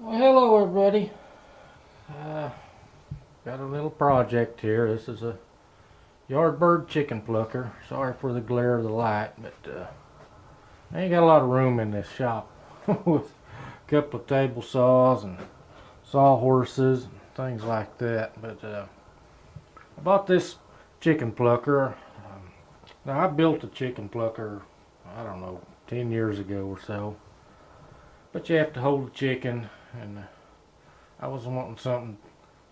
Well, hello everybody. Got a little project here. This is a yardbird chicken plucker. Sorry for the glare of the light, but I ain't got a lot of room in this shop with a couple of table saws and sawhorses and things like that. But I bought this chicken plucker. Now I built a chicken plucker, I don't know, 10 years ago or so. But you have to hold the chicken, and I was wanting something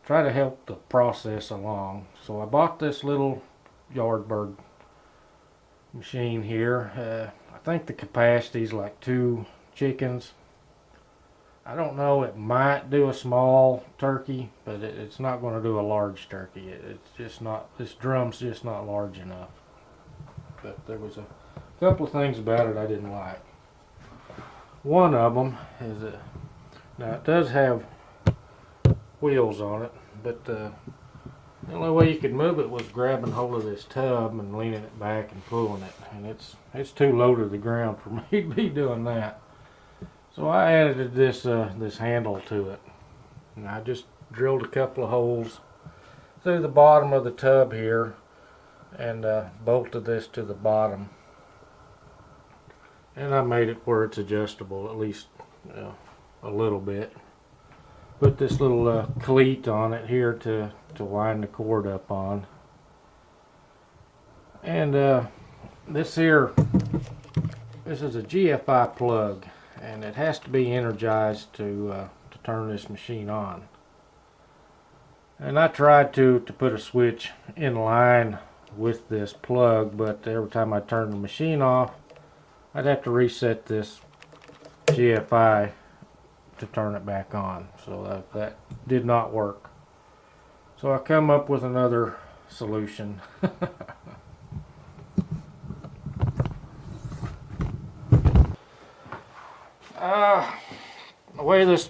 try to help the process along. So I bought this little yardbird machine here. I think the capacity is like 2 chickens. I don't know, it might do a small turkey, but it's not going to do a large turkey. It's just not, this drum's just not large enough. But there was a couple of things about it I didn't like. One of them is now it does have wheels on it, but the only way you could move it was grabbing hold of this tub and leaning it back and pulling it, and it's too low to the ground for me to be doing that. So I added this this handle to it, and I just drilled a couple of holes through the bottom of the tub here and bolted this to the bottom, and I made it where it's adjustable at least a little bit. Put this little cleat on it here to wind the cord up on. And this is a GFI plug, and it has to be energized to turn this machine on. And I tried to put a switch in line with this plug, but every time I turned the machine off, I'd have to reset this GFI to turn it back on. So that did not work. So I come up with another solution. The way this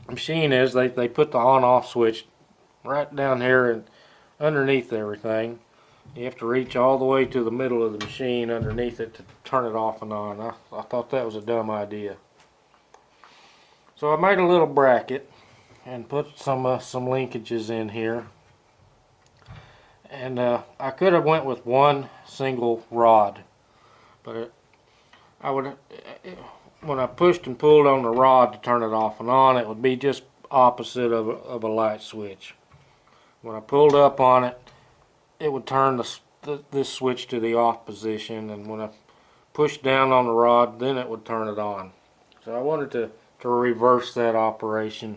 machine is, they put the on-off switch right down here and underneath everything. You have to reach all the way to the middle of the machine underneath it to turn it off and on. I thought that was a dumb idea. So I made a little bracket and put some linkages in here. And I could have went with one single rod, but when I pushed and pulled on the rod to turn it off and on, it would be just opposite of a light switch. When I pulled up on it, it would turn this switch to the off position, and when I pushed down on the rod, then it would turn it on. So I wanted to reverse that operation,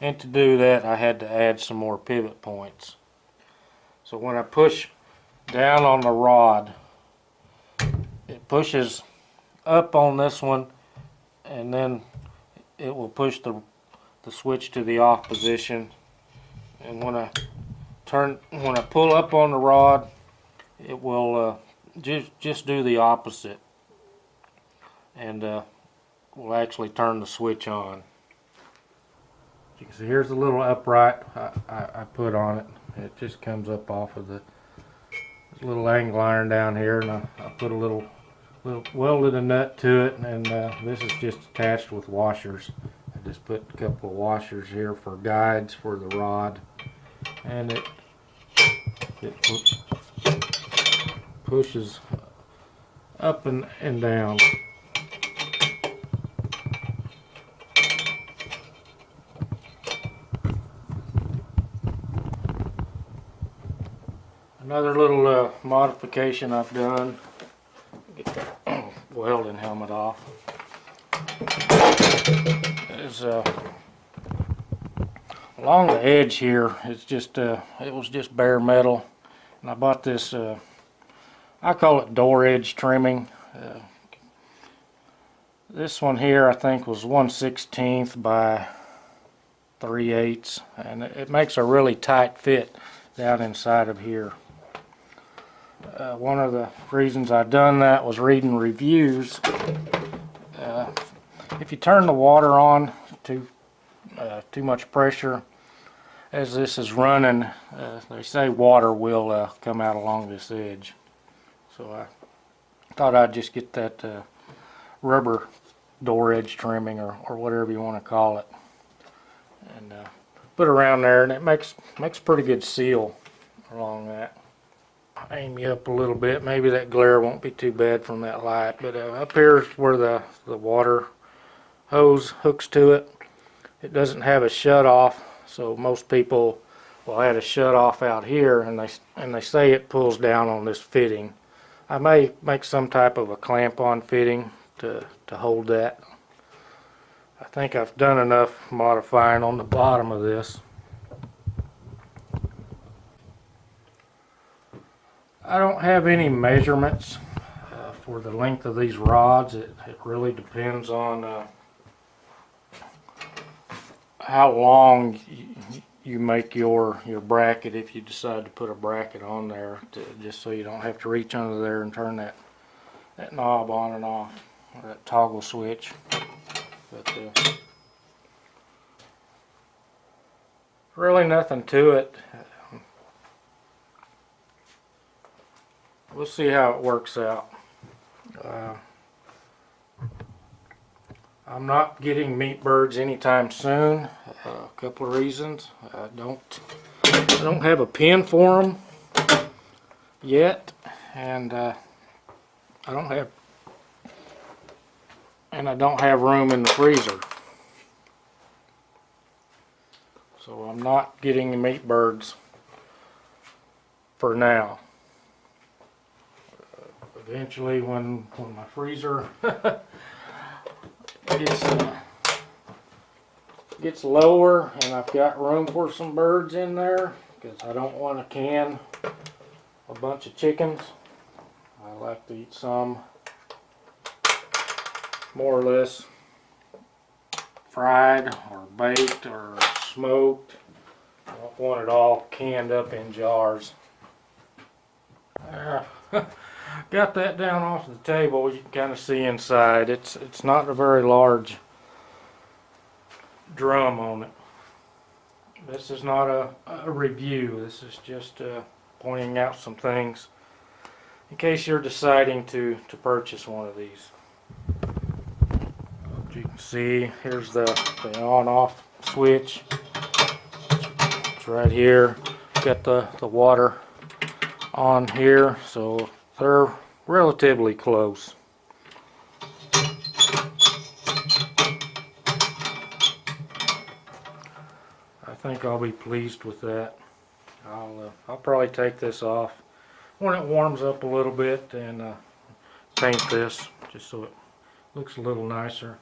and to do that I had to add some more pivot points. So when I push down on the rod, it pushes up on this one, and then it will push the switch to the off position, and when I pull up on the rod, it will just do the opposite, and will actually turn the switch on. You can see here's the little upright I put on it. It just comes up off of this little angle iron down here, and I put a little welded a nut to it, and this is just attached with washers. I just put a couple of washers here for guides for the rod, and it pushes up and down. Another little modification I've done, get the welding helmet off, is along the edge here, it's just it was just bare metal, and I bought this I call it door edge trimming. This one here I think was 1/16 by 3/8, and it makes a really tight fit down inside of here. One of the reasons I done that was reading reviews. If you turn the water on too much pressure as this is running, they say water will come out along this edge. So I thought I'd just get that rubber door edge trimming or whatever you want to call it, and put around there, and it makes a pretty good seal along that. Aim you up a little bit. Maybe that glare won't be too bad from that light, but up here is where the water hose hooks to it. It doesn't have a shut off, so most people will add a shut off out here, and they say it pulls down on this fitting. I may make some type of a clamp on fitting to hold that. I think I've done enough modifying on the bottom of this. I don't have any measurements for the length of these rods. It really depends on how long you make your bracket, if you decide to put a bracket on there, just so you don't have to reach under there and turn that knob on and off, or that toggle switch. But really nothing to it. We'll see how it works out. I'm not getting meat birds anytime soon. A couple of reasons. I don't have a pen for them yet, and I don't have room in the freezer. So I'm not getting the meat birds for now. Eventually, when my freezer gets lower and I've got room for some birds in there, because I don't want to can a bunch of chickens. I like to eat some more or less fried or baked or smoked. I don't want it all canned up in jars. Got that down off the table. You can kind of see inside. It's not a very large drum on it. This is not a review. This is just pointing out some things in case you're deciding to purchase one of these. As you can see, here's the on-off switch. It's right here. Got the water on here, so they're relatively close. I think I'll be pleased with that. I'll probably take this off when it warms up a little bit and paint this just so it looks a little nicer.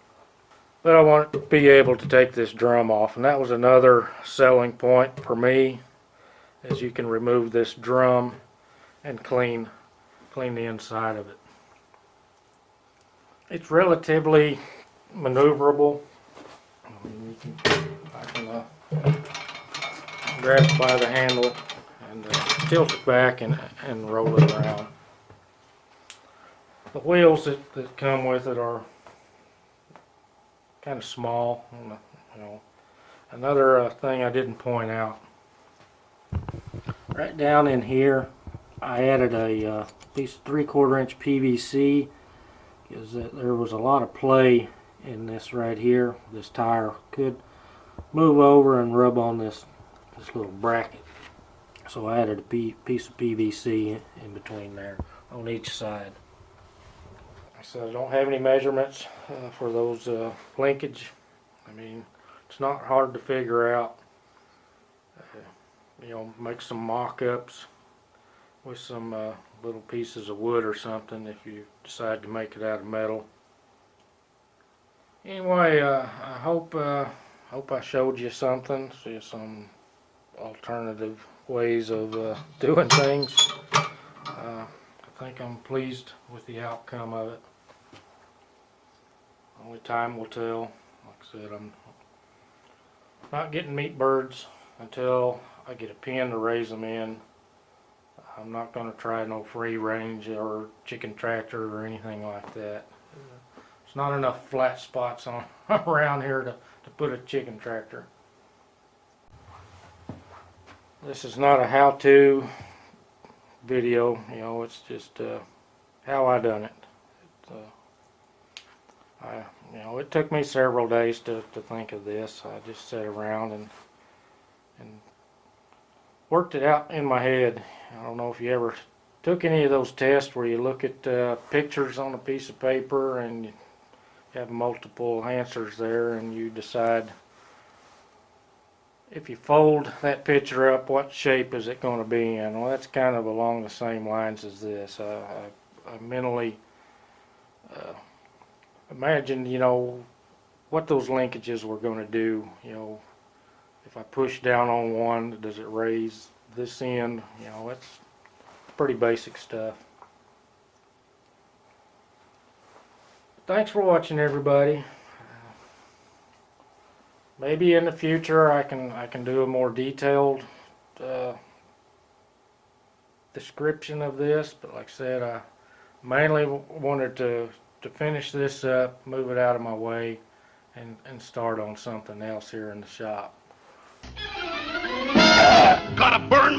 But I want to be able to take this drum off, and that was another selling point for me, is you can remove this drum and clean the inside of it. It's relatively maneuverable. I can grab it by the handle and tilt it back and roll it around. The wheels that come with it are kind of small. You know, another thing I didn't point out, right down in here, I added a piece of 3/4 inch PVC, because there was a lot of play in this right here. This tire could move over and rub on this little bracket, so I added a piece of PVC in between there on each side. So I don't have any measurements for those linkage. I mean, it's not hard to figure out. You know, make some mock-ups with some little pieces of wood or something if you decide to make it out of metal. Anyway, I hope I showed you something, see some alternative ways of doing things. I think I'm pleased with the outcome of it. Only time will tell. Like I said, I'm not getting meat birds until I get a pen to raise them in. I'm not going to try no free range or chicken tractor or anything like that. There's not enough flat spots on around here to put a chicken tractor. This is not a how-to video, you know, it's just how I done it. You know, it took me several days to think of this. I just sat around and worked it out in my head. I don't know if you ever took any of those tests where you look at pictures on a piece of paper and you have multiple answers there, and you decide, if you fold that picture up, what shape is it going to be in? Well, that's kind of along the same lines as this. I mentally imagined, you know, what those linkages were going to do. You know, if I push down on one, does it raise this end? You know, it's pretty basic stuff. Thanks for watching, everybody. Maybe in the future I can do a more detailed description of this, but like I said, I mainly wanted to finish this up, move it out of my way, and start on something else here in the shop. Gotta burn